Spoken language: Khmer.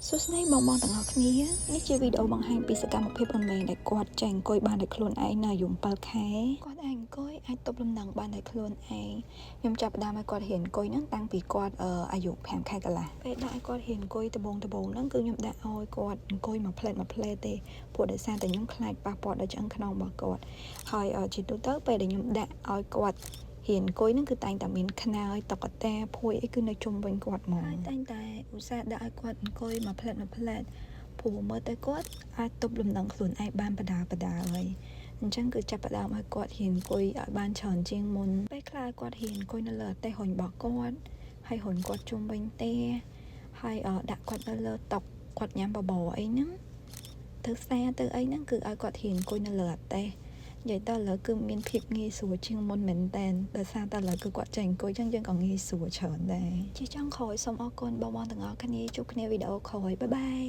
សួស្តីបងទាំងអស់គ្នានេះជាវីដេអូបង្ហាញពីសកម្មភាពរំលែងដែលគាត់ចែងអង្គុយបានដោយខ្លួនឯងនៅអាយុ7ខែគាត់អាចអង្គុយអាចទប់លំនឹងបានដោយខ្លួនឯងខ្ញុំចាប់ផ្ដើមឲ្យគាត់រៀនអង្គុយហ្នឹងតាំងពីគាត់អាយុ5ខែកន្លះពេលដាក់ឲ្យគាត់រៀនអង្គុយដំបូងហ្នឹងគឺខ្ញុំដាក់ឲ្យគាត់អង្គុយមួយផ្លែតទេព្រោះដោយសារតែខ្ញុំខ្លាចប៉ះពាល់ដល់ឆ្អឹងខ្នងរបស់គាត់ហើយជាទូទៅពេលដែលខ្ញុំដាក់ឲ្យគាត់ហ៊ានអង្គុយហ្នឹងគឺតែងតែមានខ្នើយតុក្កតាភួយអីគឺនៅជុំវិញគាត់ហ្មងហើយតែងតែឧស្សាហ៍ដាក់ឲ្យគាត់អង្គុយមួយផ្លែតព្រោះមើលទៅគាត់អាចទប់លំនឹងខ្លួនឯងបានបដាហើយអញ្ចឹងគឺចាប់ផ្ដើមឲ្យគាត់ហ៊ានអង្គុយឲ្យបានច្រើនជាងមុនពេលខ្លះគាត់ហ៊ានអង្គុយនៅលើអតេះរុញរបស់គាត់ហើយរុញគាត់ជុំវិញទេហើយដាក់គាត់នៅលើតុគាត់ញ៉ាំបបរអីហ្នឹងទៅផ្សារទៅអីហ្នឹងគឺឲ្យគាត់ហ៊ានអង្គុយនៅលើអតេះនិយាយតើឥឡូវគឺមានភាពងាយស្រួលជាងមុនមែនតើដោយសារតែឥឡូវគឺគាត់ចេះអង្គុយចឹងយើងក៏ងាយស្រួលច្រើនដែរជាចុងក្រោយសូមអរគុណបងទាំងអស់គ្នាជួបគ្នាវីដេអូក្រោយបាយបាយ